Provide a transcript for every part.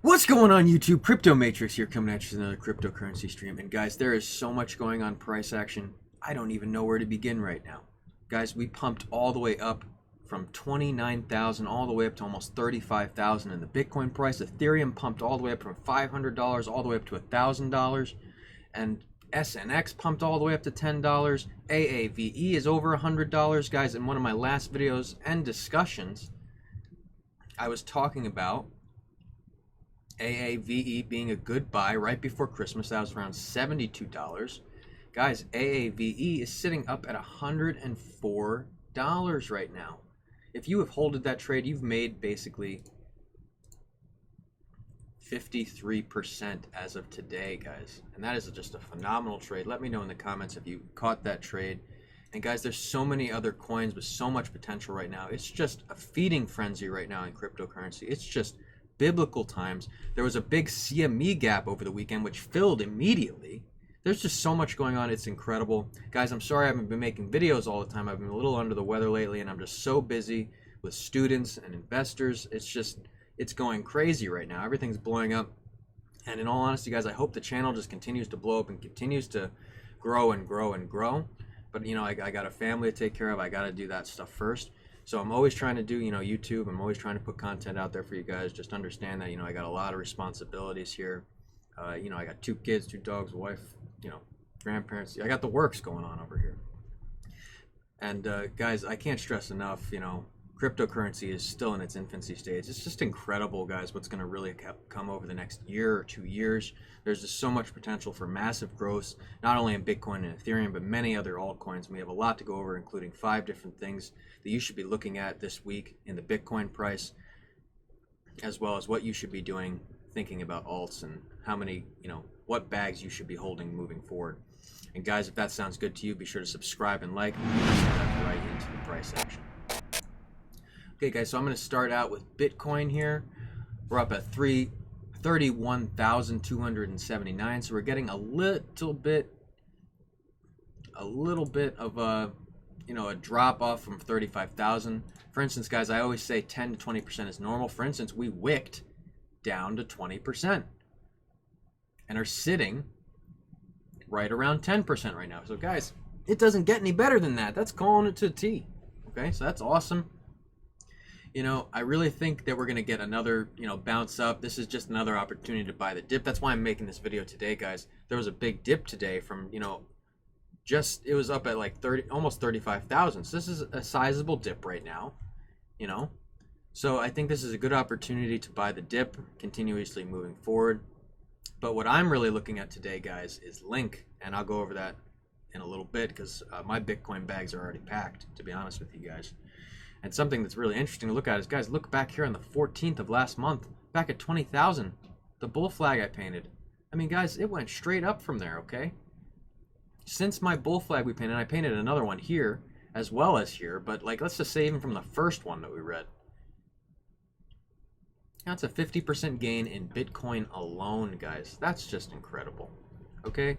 What's going on YouTube? Crypto Matrix here, coming at you with another cryptocurrency stream. And guys, there is so much going on price action. I don't even know where to begin right now. Guys, we pumped all the way up from 29,000 all the way up to almost 35,000 in the Bitcoin price. Ethereum pumped all the way up from $500 all the way up to $1,000. And SNX pumped all the way up to $10. AAVE is over $100. Guys, in one of my last videos and discussions, I was talking about AAVE being a good buy right before Christmas. That was around $72. Guys, AAVE is sitting up at $104 right now. If you have holded that trade, you've made basically 53% as of today, guys. And that is just a phenomenal trade. Let me know in the comments if you caught that trade. And guys, there's so many other coins with so much potential right now. It's just a feeding frenzy right now in cryptocurrency. It's just biblical times. There was a big CME gap over the weekend which filled immediately. There's just so much going on. It's incredible. Guys, I'm sorry I haven't been making videos all the time. I've been a little under the weather lately and I'm just so busy with students and investors. It's going crazy right now. Everything's blowing up. And in all honesty, guys, I hope the channel just continues to blow up and continues to grow and grow and grow. But you know, I got a family to take care of. I got to do that stuff first. So I'm always trying to do, YouTube. I'm always trying to put content out there for you guys. Just understand that, I got a lot of responsibilities here. I got 2 kids, 2 dogs, a wife, grandparents. I got the works going on over here. And guys, I can't stress enough, cryptocurrency is still in its infancy stage. It's just incredible, guys, what's going to really come over the next year or 2 years. There's just so much potential for massive growth, not only in Bitcoin and Ethereum, but many other altcoins. We have a lot to go over, including 5 different things that you should be looking at this week in the Bitcoin price, as well as what you should be doing, thinking about alts and how many, what bags you should be holding moving forward. And guys, if that sounds good to you, be sure to subscribe and like. Let's dive right into the price action. Okay, guys, so I'm going to start out with Bitcoin here. We're up at 31,279, so we're getting a little bit of a drop off from 35,000. For instance, guys, I always say 10 to 20% is normal. For instance, we wicked down to 20% and are sitting right around 10% right now. So guys, it doesn't get any better than that. That's calling it to the T. Okay, so that's awesome. I really think that we're going to get another, bounce up. This is just another opportunity to buy the dip. That's why I'm making this video today, guys. There was a big dip today from, it was up at like almost 35,000. So this is a sizable dip right now, So I think this is a good opportunity to buy the dip, continuously moving forward. But what I'm really looking at today, guys, is Link. And I'll go over that in a little bit because my Bitcoin bags are already packed, to be honest with you guys. And something that's really interesting to look at is, guys, look back here on the 14th of last month, back at 20,000, the bull flag I painted. I mean, guys, it went straight up from there, okay? Since my bull flag we painted, I painted another one here as well as here, but like, let's just say even from the first one that we read, that's a 50% gain in Bitcoin alone, guys. That's just incredible, okay?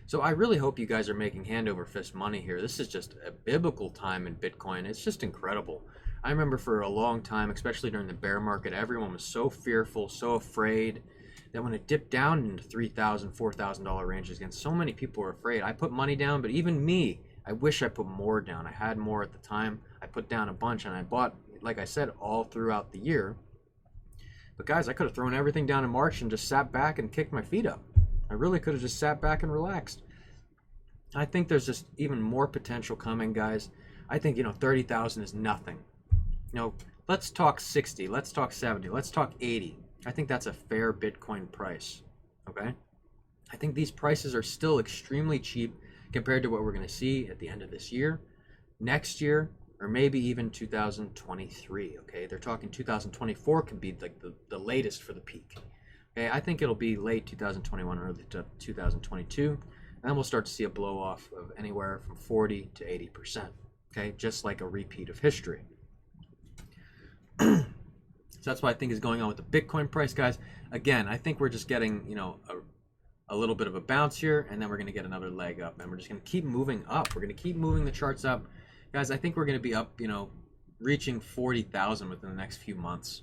So I really hope you guys are making hand over fist money here. This is just a biblical time in Bitcoin. It's just incredible. I remember for a long time, especially during the bear market, everyone was so fearful, so afraid that when it dipped down into $3,000, $4,000 ranges again, so many people were afraid. I put money down, but even me, I wish I put more down. I had more at the time. I put down a bunch and I bought, like I said, all throughout the year. But guys, I could have thrown everything down in March and just sat back and kicked my feet up. I really could have just sat back and relaxed. I think there's just even more potential coming, guys. I think, 30,000 is nothing. Let's talk 60, let's talk 70, let's talk 80. I think that's a fair Bitcoin price, okay? I think these prices are still extremely cheap compared to what we're going to see at the end of this year, next year, or maybe even 2023, okay? They're talking 2024 could be like the latest for the peak. Okay, I think it'll be late 2021, early 2022, and then we'll start to see a blow off of anywhere from 40 to 80%, okay? Just like a repeat of history. So that's what I think is going on with the Bitcoin price, guys. Again, I think we're just getting, a little bit of a bounce here, and then we're going to get another leg up, and we're just going to keep moving up. We're going to keep moving the charts up. Guys, I think we're going to be up, reaching 40,000 within the next few months.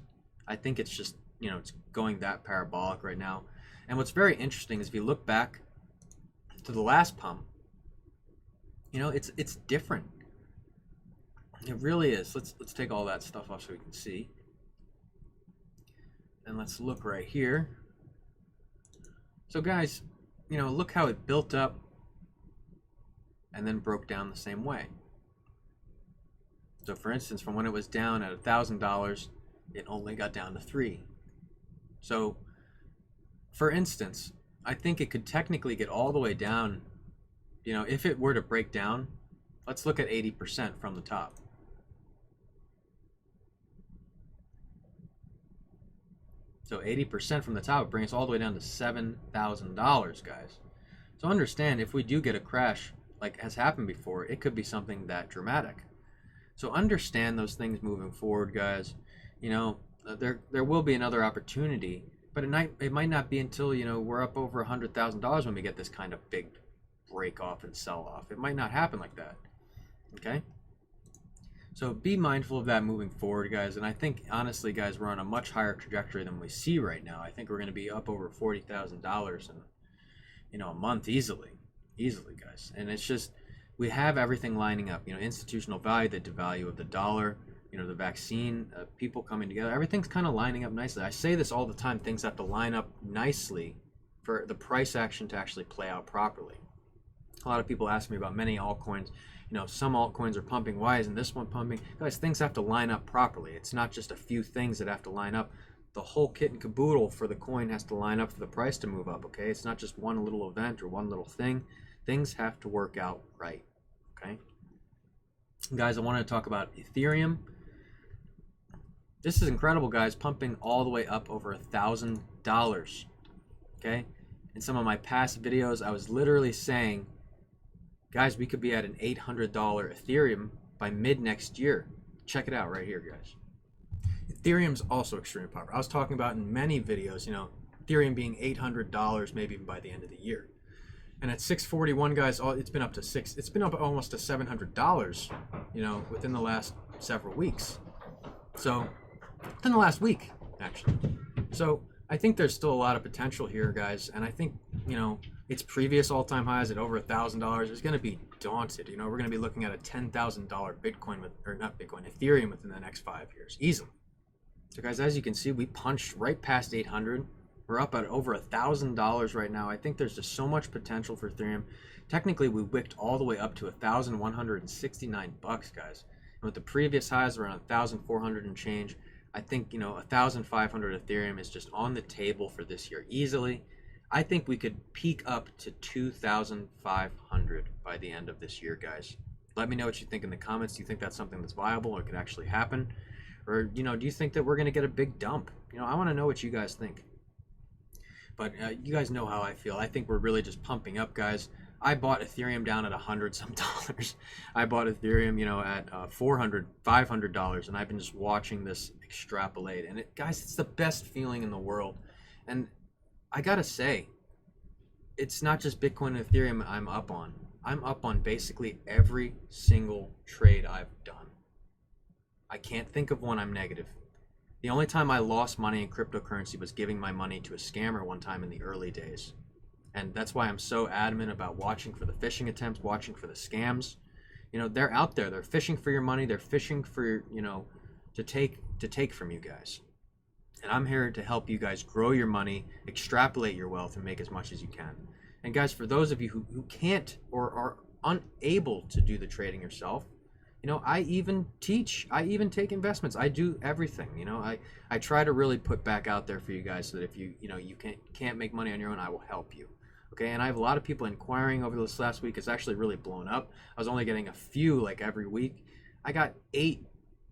I think it's just, you know, it's going that parabolic right now. And what's very interesting is if you look back to the last pump, you know, it's different. It really is. Let's take all that stuff off so we can see. And let's look right here. So guys, you know, look how it built up and then broke down the same way. So for instance, from when it was down at $1,000, it only got down to $3. So for instance, I think it could technically get all the way down, you know, if it were to break down. Let's look at 80% from the top. So 80% from the top brings us all the way down to $7,000, guys. So understand, if we do get a crash like has happened before, it could be something that dramatic. So understand those things moving forward, guys. You know, there will be another opportunity, but it might not be until, you know, we're up over $100,000 when we get this kind of big break off and sell off. It might not happen like that. Okay. So be mindful of that moving forward, guys. And I think, honestly, guys, we're on a much higher trajectory than we see right now. I think we're going to be up over $40,000 in, you know, a month easily, guys. And it's just, we have everything lining up. You know, institutional value, the devalue of the dollar, you know, the vaccine, people coming together. Everything's kind of lining up nicely. I say this all the time. Things have to line up nicely for the price action to actually play out properly. A lot of people ask me about many altcoins. You know, some altcoins are pumping. Why isn't this one pumping? Guys, things have to line up properly. It's not just a few things that have to line up. The whole kit and caboodle for the coin has to line up for the price to move up, okay? It's not just one little event or one little thing. Things have to work out right, okay? Guys, I want to talk about Ethereum. This is incredible, guys, pumping all the way up over $1,000, okay? In some of my past videos, I was literally saying, guys, we could be at an $800 Ethereum by mid next year. Check it out right here, guys. Ethereum's also extremely popular. I was talking about in many videos, you know, Ethereum being $800 maybe even by the end of the year. And at 641, guys, it's been up almost to $700, you know, within the last several weeks. So, within the last week, actually. So, I think there's still a lot of potential here, guys, and I think, you know, its previous all-time highs at over $1,000 is going to be daunted. You know, we're going to be looking at a $10,000 Ethereum within the next 5 years, easily. So, guys, as you can see, we punched right past 800. We're up at over $1,000 right now. I think there's just so much potential for Ethereum. Technically, we wicked all the way up to $1,169, guys. And with the previous highs around 1,400 and change, I think, you know, 1,500 Ethereum is just on the table for this year easily. I think we could peak up to 2,500 by the end of this year, guys. Let me know what you think in the comments. Do you think that's something that's viable or could actually happen? Or, you know, do you think that we're going to get a big dump? You know, I want to know what you guys think. But you guys know how I feel. I think we're really just pumping up, guys. I bought Ethereum down at $100 some. I bought Ethereum, you know, at $400, $500, and I've been just watching this extrapolate. And guys, it's the best feeling in the world. And I gotta say, it's not just Bitcoin and Ethereum I'm up on. I'm up on basically every single trade I've done. I can't think of one I'm negative. The only time I lost money in cryptocurrency was giving my money to a scammer one time in the early days. And that's why I'm so adamant about watching for the phishing attempts, watching for the scams. You know, they're out there. They're fishing for your money. They're fishing for, you know, to take from you guys. And I'm here to help you guys grow your money, extrapolate your wealth, and make as much as you can. And guys, for those of you who can't or are unable to do the trading yourself, you know, I even teach. I even take investments. I do everything. You know, I try to really put back out there for you guys so that if you can't make money on your own, I will help you. Okay, and I have a lot of people inquiring over this last week. It's actually really blown up. I was only getting a few like every week. I got 8.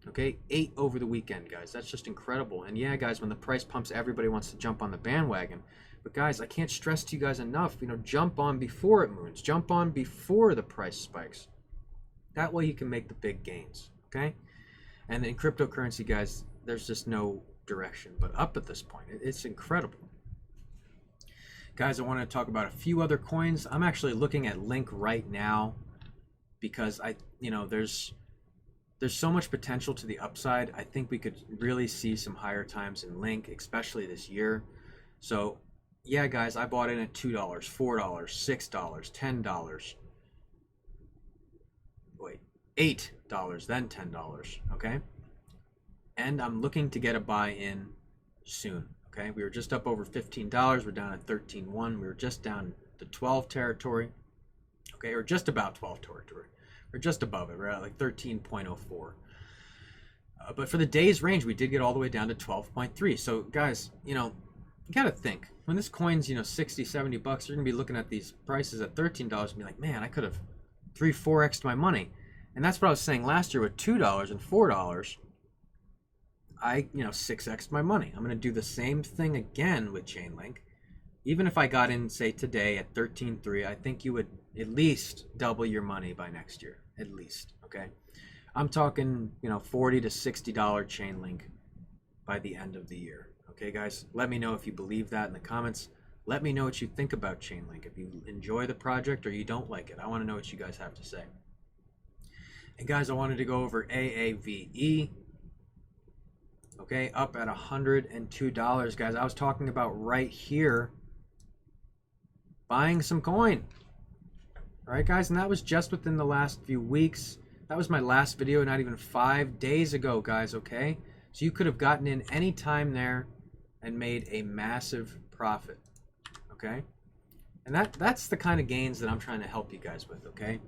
Okay, 8 over the weekend, guys. That's just incredible. And yeah, guys, when the price pumps, everybody wants to jump on the bandwagon. But guys, I can't stress to you guys enough, you know, jump on before it moons. Jump on before the price spikes. That way you can make the big gains, okay? And in cryptocurrency, guys, there's just no direction but up at this point. It's incredible. Guys, I want to talk about a few other coins. I'm actually looking at Link right now because there's there's so much potential to the upside. I think we could really see some higher times in Link, especially this year. So yeah, guys, I bought in at $2, $4, $6, $10. Wait, $8, then $10, okay? And I'm looking to get a buy-in soon, okay? We were just up over $15. We're down at 13.1. We were just down to 12 territory, okay? Or just about 12 territory. We're just above it. We're at like 13.04. But for the day's range, we did get all the way down to 12.3. So, guys, you know, you got to think. When this coin's, you know, 60, 70 bucks, you're going to be looking at these prices at $13 and be like, man, I could have 3-4x'd my money. And that's what I was saying last year with $2 and $4. I, you know, 6x'd my money. I'm going to do the same thing again with Chainlink. Even if I got in, say, today at 13.3, I think you would at least double your money by next year. At least, okay? I'm talking, you know, $40 to $60 Chainlink by the end of the year. Okay, guys? Let me know if you believe that in the comments. Let me know what you think about Chainlink. If you enjoy the project or you don't like it. I want to know what you guys have to say. And guys, I wanted to go over AAVE. Okay, up at $102, guys. I was talking about right here buying some coin. All right, guys, and that was just within the last few weeks. That was my last video, not even 5 days ago, guys, okay? So you could have gotten in any time there and made a massive profit, okay? And that's the kind of gains that I'm trying to help you guys with, okay?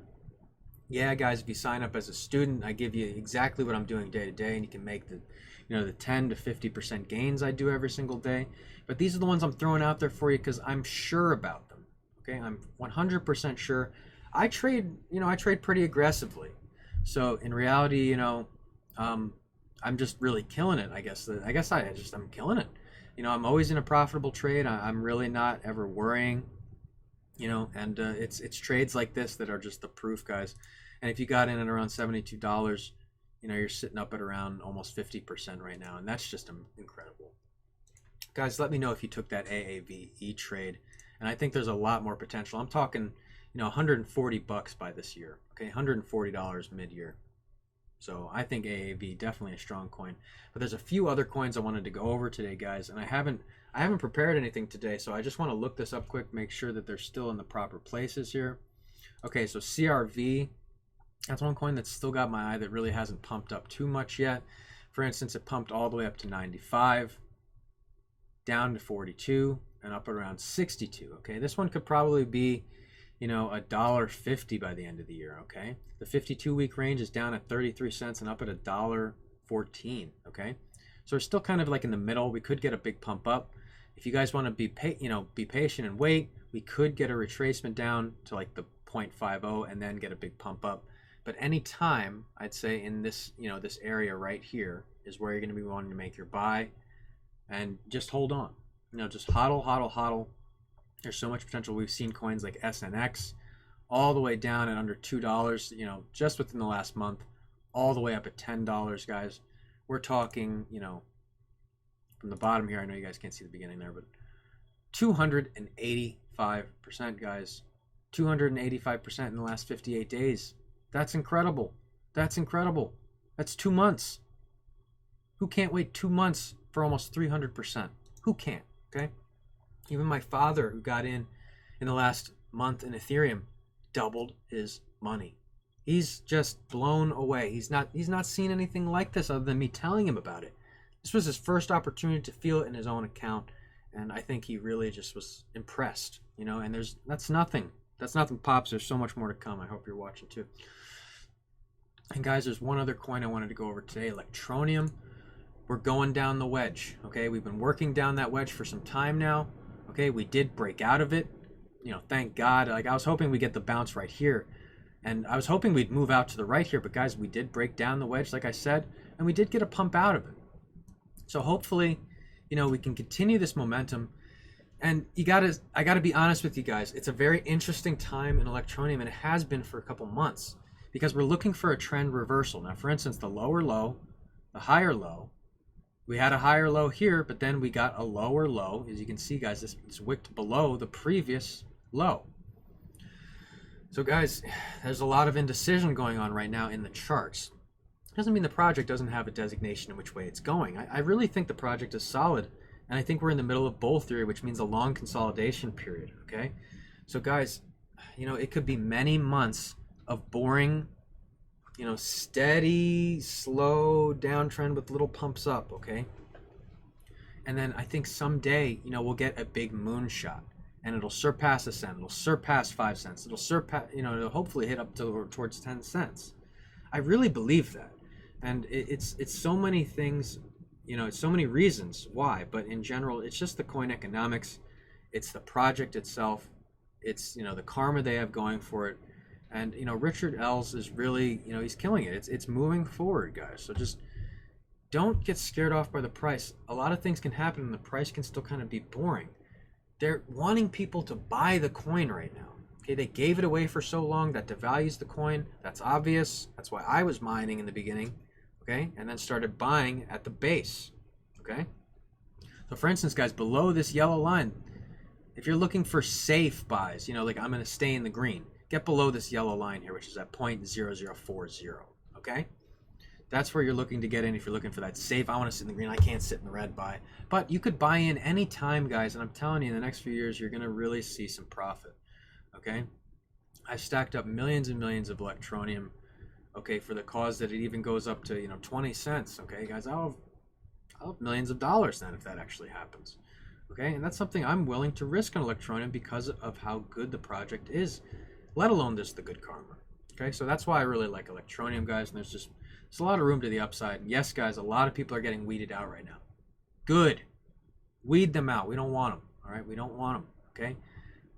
Yeah, guys, if you sign up as a student, I give you exactly what I'm doing day to day, and you can make the, you know, the 10 to 50% gains I do every single day. But these are the ones I'm throwing out there for you because I'm sure about them. Okay, I'm 100% sure. I trade, you know, I trade pretty aggressively. So in reality, you know, I'm just really killing it. I guess I'm killing it. You know, I'm always in a profitable trade. I'm really not ever worrying. You know, and it's trades like this that are just the proof, guys. And if you got in at around $72, you know, you're sitting up at around almost 50% right now, and that's just incredible. Guys, let me know if you took that AAVE trade, and I think there's a lot more potential. I'm talking, you know, 140 bucks by this year, okay, $140 mid-year. So I think AAVE definitely a strong coin. But there's a few other coins I wanted to go over today, guys, and I haven't prepared anything today, so I just want to look this up quick, make sure that they're still in the proper places here. Okay, so CRV, that's one coin that's still got my eye that really hasn't pumped up too much yet. For instance, it pumped all the way up to 95, down to 42, and up around 62. Okay, this one could probably be, you know, $1.50 by the end of the year. Okay, the 52-week range is down at 33 cents and up at $1.14. Okay, so we're still kind of like in the middle. We could get a big pump up. If you guys want to be patient and wait, we could get a retracement down to like the 0.50 and then get a big pump up. But any time, I'd say in this, you know, this area right here is where you're going to be wanting to make your buy, and just hold on. You know, just hodl, hodl, hodl. There's so much potential. We've seen coins like SNX all the way down at under $2, you know, just within the last month, all the way up at $10, guys. We're talking, you know, from the bottom here, I know you guys can't see the beginning there, but 285%, guys. 285% in the last 58 days. That's incredible. That's incredible. That's 2 months. Who can't wait 2 months for almost 300%? Who can't, okay? Even my father, who got in the last month in Ethereum, doubled his money. He's just blown away. He's not seen anything like this other than me telling him about it. This was his first opportunity to feel it in his own account, and I think he really just was impressed, you know, and that's nothing. That's nothing, Pops. There's so much more to come. I hope you're watching too. And guys, there's one other coin I wanted to go over today, Electroneum. We're going down the wedge, okay? We've been working down that wedge for some time now, okay? We did break out of it, you know, thank God. Like, I was hoping we'd get the bounce right here, and I was hoping we'd move out to the right here, but guys, we did break down the wedge, like I said, and we did get a pump out of it. So hopefully, you know, we can continue this momentum. And I gotta be honest with you guys, it's a very interesting time in Electroneum, and it has been for a couple months, because we're looking for a trend reversal. Now, for instance, the lower low, the higher low, we had a higher low here, but then we got a lower low. As you can see, guys, this wicked below the previous low. So guys, there's a lot of indecision going on right now in the charts. Doesn't mean the project doesn't have a designation in which way it's going. I really think the project is solid, and I think we're in the middle of bull theory, which means a long consolidation period, okay? So guys, you know, it could be many months of boring, you know, steady, slow downtrend with little pumps up, okay? And then I think someday, you know, we'll get a big moonshot, and it'll surpass a cent, it'll surpass 5 cents, it'll surpass, you know, it'll hopefully hit up to towards 10 cents. I really believe that. And it's so many things, you know, it's so many reasons why, but in general, it's just the coin economics, it's the project itself, it's, you know, the karma they have going for it. And, you know, Richard Els is really, you know, he's killing it. It's moving forward, guys. So just don't get scared off by the price. A lot of things can happen and the price can still kind of be boring. They're wanting people to buy the coin right now. Okay, they gave it away for so long that devalues the coin. That's obvious. That's why I was mining in the beginning. Okay, and then started buying at the base. Okay, so for instance, guys, below this yellow line, if you're looking for safe buys, you know, like I'm going to stay in the green, get below this yellow line here, which is at 0.0040. Okay, that's where you're looking to get in if you're looking for that safe. I want to sit in the green. I can't sit in the red buy. But you could buy in any time, guys, and I'm telling you, in the next few years, you're going to really see some profit. Okay, I've stacked up millions and millions of Electroneum. Okay, for the cause that it even goes up to, you know, 20 cents. Okay, guys, I'll have millions of dollars then if that actually happens. Okay, and that's something I'm willing to risk on Electroneum because of how good the project is, let alone just the good karma. Okay, so that's why I really like Electroneum, guys, and there's a lot of room to the upside. And yes, guys, a lot of people are getting weeded out right now. Good. Weed them out. We don't want them. All right, we don't want them. Okay,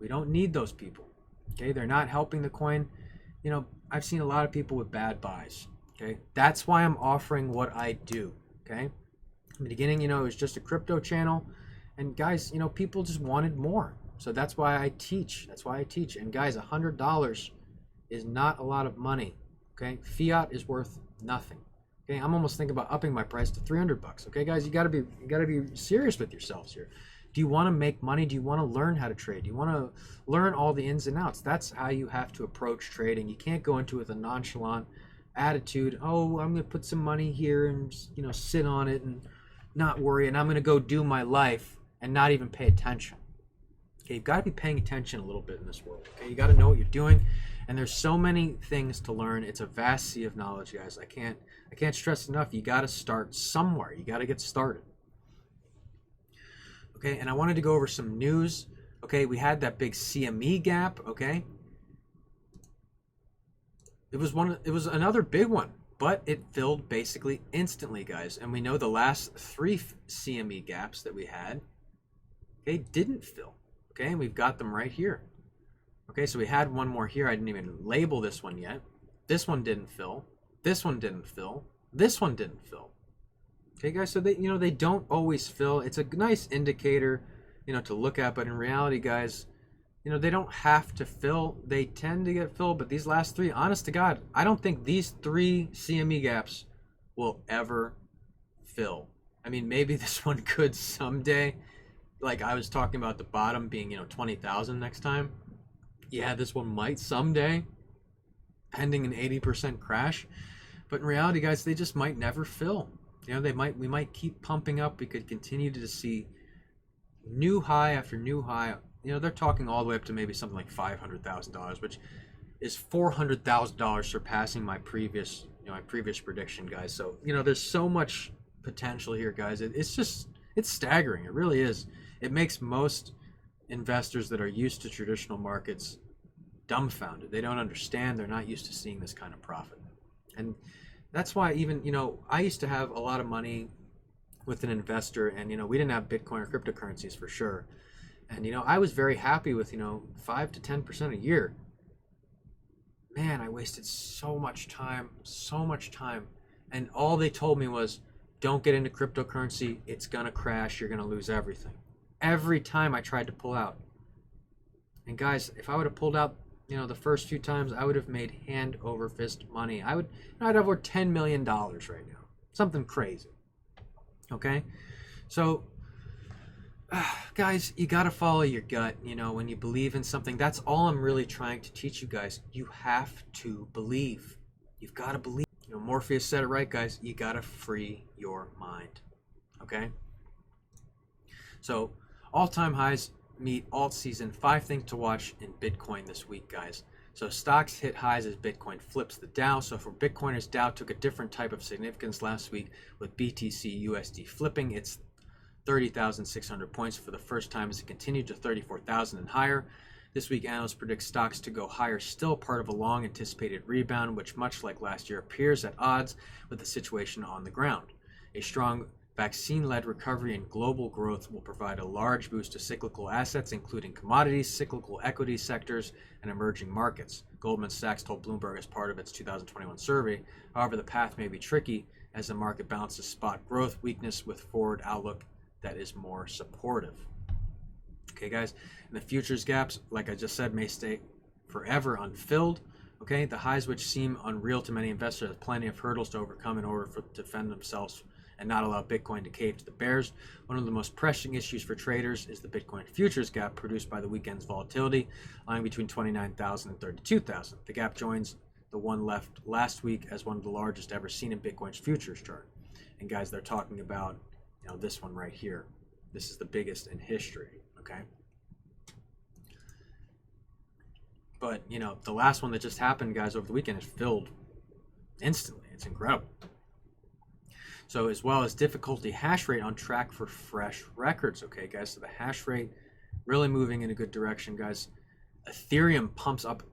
we don't need those people. Okay, they're not helping the coin. You know, I've seen a lot of people with bad buys. Okay, that's why I'm offering what I do. Okay, in the beginning, you know, it was just a crypto channel, and guys, you know, people just wanted more. So that's why I teach. That's why I teach. And guys, $100 is not a lot of money. Okay, fiat is worth nothing. Okay, I'm almost thinking about upping my price to $300. Okay, guys, you gotta be serious with yourselves here. Do you want to make money? Do you want to learn how to trade? Do you want to learn all the ins and outs? That's how you have to approach trading. You can't go into it with a nonchalant attitude. Oh, I'm going to put some money here and, you know, sit on it and not worry, and I'm going to go do my life and not even pay attention. Okay, you've got to be paying attention a little bit in this world. Okay, you got to know what you're doing, and there's so many things to learn. It's a vast sea of knowledge, guys. I can't stress enough. You got to start somewhere. You got to get started. Okay, and I wanted to go over some news. Okay, we had that big CME gap. Okay, it was another big one, but it filled basically instantly, guys. And we know the last 3 CME gaps that we had, okay, didn't fill. Okay, and we've got them right here. Okay, so we had one more here. I didn't even label this one yet. This one didn't fill. This one didn't fill. This one didn't fill. Okay, guys, so they, you know, they don't always fill. It's a nice indicator, you know, to look at, but in reality, guys, you know, they don't have to fill. They tend to get filled, but these last 3, honest to God, I don't think these 3 CME gaps will ever fill. I mean, maybe this one could someday. Like I was talking about the bottom being, you know, 20,000 next time. Yeah, this one might someday, pending an 80% crash. But in reality, guys, they just might never fill. You know, we might keep pumping up. We could continue to see new high after new high. You know, they're talking all the way up to maybe something like $500,000, which is $400,000 surpassing my previous prediction, guys. So, you know, there's so much potential here, guys. It's staggering. It really is. It makes most investors that are used to traditional markets dumbfounded. They don't understand. They're not used to seeing this kind of profit. And that's why even, you know, I used to have a lot of money with an investor, and, you know, we didn't have Bitcoin or cryptocurrencies for sure. And, you know, I was very happy with, you know, 5 to 10% a year. Man, I wasted so much time. And all they told me was, don't get into cryptocurrency. It's going to crash. You're going to lose everything. Every time I tried to pull out. And guys, if I would have pulled out, you know, the first few times, I would have made hand over fist money. I'd have over $10 million right now. Something crazy. Okay? So, guys, you got to follow your gut. You know, when you believe in something, that's all I'm really trying to teach you guys. You have to believe. You've got to believe. Morpheus said it right, guys. You gotta free your mind. Okay. So all-time highs meet alt season. 5 things to watch in Bitcoin this week, guys. So stocks hit highs as Bitcoin flips the Dow. So for Bitcoiners, Dow took a different type of significance last week with BTC USD flipping its 30,600 points for the first time as it continued to 34,000 and higher. This week, analysts predict stocks to go higher, still part of a long-anticipated rebound, which, much like last year, appears at odds with the situation on the ground. A strong vaccine-led recovery and global growth will provide a large boost to cyclical assets, including commodities, cyclical equity sectors, and emerging markets, Goldman Sachs told Bloomberg as part of its 2021 survey. However, the path may be tricky as the market balances spot growth weakness with forward outlook that is more supportive. Okay, guys, and the futures gaps, like I just said, may stay forever unfilled. Okay, the highs, which seem unreal to many investors, have plenty of hurdles to overcome in order to defend themselves and not allow Bitcoin to cave to the bears. One of the most pressing issues for traders is the Bitcoin futures gap produced by the weekend's volatility, lying between 29,000 and 32,000. The gap joins the one left last week as one of the largest ever seen in Bitcoin's futures chart. And guys, they're talking about this one right here. This is the biggest in history. Okay. But, the last one that just happened, guys, over the weekend is filled instantly. It's incredible. So as well as difficulty hash rate on track for fresh records. Okay, guys, so the hash rate really moving in a good direction, guys. Ethereum pumps up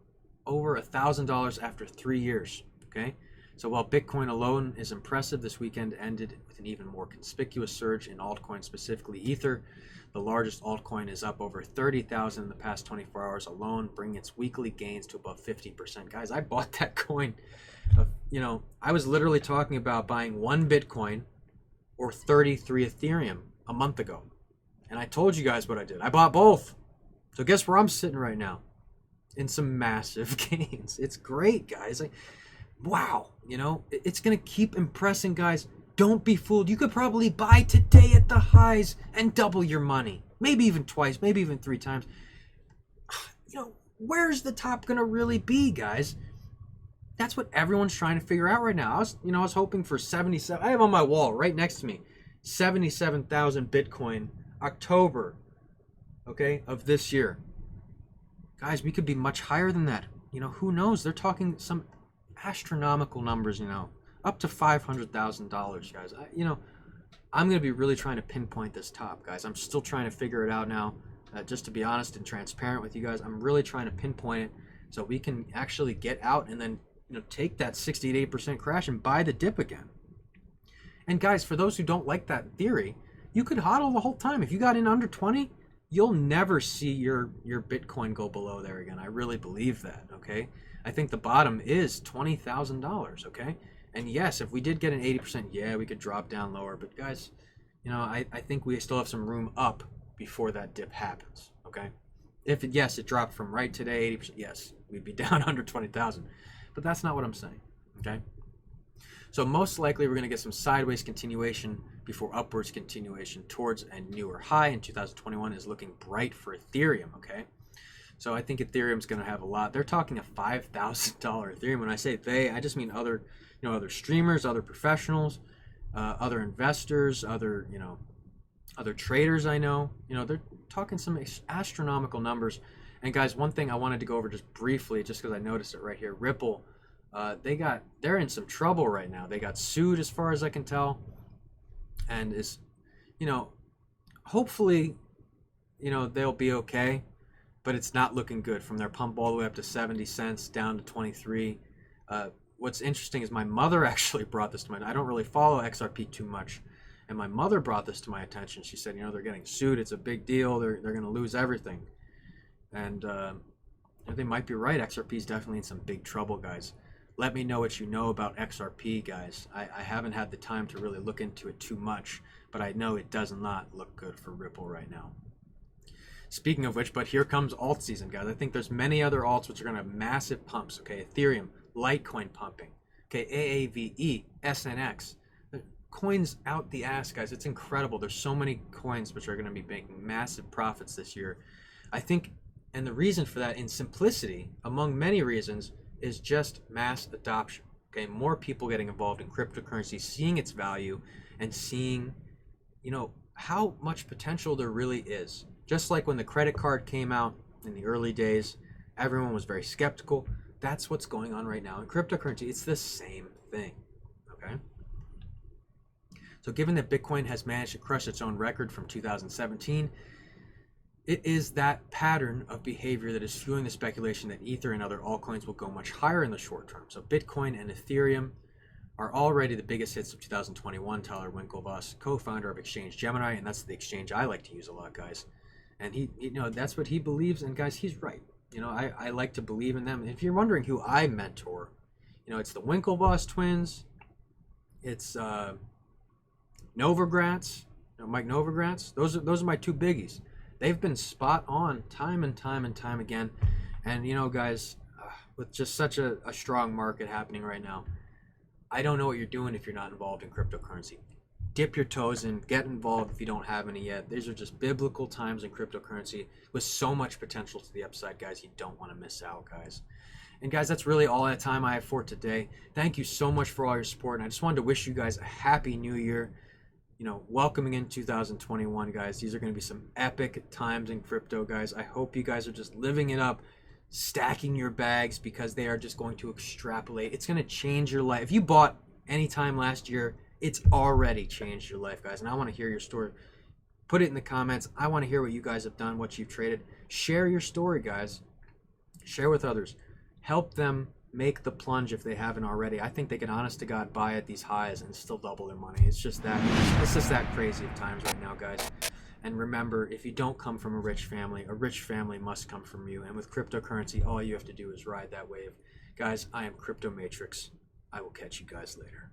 over $1,000 after 3 years. Okay. So while Bitcoin alone is impressive, this weekend ended with an even more conspicuous surge in altcoins, specifically Ether. The largest altcoin is up over 30,000 in the past 24 hours alone, bringing its weekly gains to above 50%. Guys, I bought that coin. I was literally talking about buying 1 Bitcoin or 33 Ethereum a month ago. And I told you guys what I did. I bought both. So guess where I'm sitting right now? In some massive gains. It's great, guys. Wow. It's going to keep impressing, guys. Don't be fooled. You could probably buy today at the highs and double your money. Maybe even twice, maybe even 3 times. Where's the top going to really be, guys? That's what everyone's trying to figure out right now. I was hoping for 77. I have on my wall right next to me 77,000 Bitcoin October, okay, of this year. Guys, we could be much higher than that. Who knows? They're talking some astronomical numbers, up to $500,000, guys. I'm going to be really trying to pinpoint this top, guys. I'm still trying to figure it out now. Just to be honest and transparent with you guys, I'm really trying to pinpoint it so we can actually get out and then take that 68% crash and buy the dip again. And guys, for those who don't like that theory, you could hodl the whole time. If you got in under 20, you'll never see your Bitcoin go below there again. I really believe that, okay? I think the bottom is $20,000, okay? And yes, if we did get an 80%, yeah, we could drop down lower. But guys, I think we still have some room up before that dip happens, okay? If it dropped from right today, 80%, yes, we'd be down under 20,000. But that's not what I'm saying, okay? So most likely we're going to get some sideways continuation before upwards continuation towards a newer high in 2021 is looking bright for Ethereum, okay? So I think Ethereum's going to have a lot. They're talking a $5,000 Ethereum. When I say they, I just mean other streamers, other professionals, other investors, other traders I know. They're talking some astronomical numbers. And guys, one thing I wanted to go over just briefly, just because I noticed it right here, Ripple, they're in some trouble right now. They got sued as far as I can tell. And hopefully, they'll be okay. But it's not looking good from their pump all the way up to 70 cents down to 23. What's interesting is my mother actually brought this to mind. I don't really follow XRP too much. And my mother brought this to my attention. She said, they're getting sued. It's a big deal. They're going to lose everything. And they might be right. XRP is definitely in some big trouble, guys. Let me know what you know about XRP, guys. I haven't had the time to really look into it too much, but I know it does not look good for Ripple right now. Speaking of which, but here comes alt season, guys. I think there's many other alts which are going to have massive pumps, okay? Ethereum, Litecoin pumping, okay? AAVE, SNX. Coins out the ass, guys. It's incredible. There's so many coins which are going to be making massive profits this year. I think, and the reason for that, in simplicity, among many reasons, is just mass adoption. Okay, more people getting involved in cryptocurrency, seeing its value, and seeing, how much potential there really is. Just like when the credit card came out in the early days, everyone was very skeptical. That's what's going on right now in cryptocurrency. It's the same thing. Okay. So given that Bitcoin has managed to crush its own record from 2017, it is that pattern of behavior that is fueling the speculation that Ether and other altcoins will go much higher in the short term. So Bitcoin and Ethereum are already the biggest hits of 2021. Tyler Winklevoss, co-founder of Exchange Gemini, and that's the exchange I like to use a lot, guys. And he that's what he believes, and guys, he's right. I like to believe in them. And if you're wondering who I mentor, it's the Winklevoss twins. It's Novogratz, Mike Novogratz. Those are my two biggies. They've been spot on time and time and time again. And guys, with just such a strong market happening right now, I don't know what you're doing if you're not involved in cryptocurrency. Dip your toes in, get involved if you don't have any yet. These are just biblical times in cryptocurrency with so much potential to the upside, guys. You don't want to miss out, guys. And guys, that's really all the time I have for today. Thank you so much for all your support. And I just wanted to wish you guys a happy new year. Welcoming in 2021, guys. These are going to be some epic times in crypto, guys. I hope you guys are just living it up, stacking your bags, because they are just going to extrapolate. It's going to change your life. If you bought any time last year, it's already changed your life, guys. And I want to hear your story. Put it in the comments. I want to hear what you guys have done, what you've traded. Share your story, guys. Share with others. Help them make the plunge if they haven't already. I think they can, honest to God, buy at these highs and still double their money. It's just that crazy of times right now, guys. And remember, if you don't come from a rich family must come from you. And with cryptocurrency, all you have to do is ride that wave. Guys, I am Crypto Matrix. I will catch you guys later.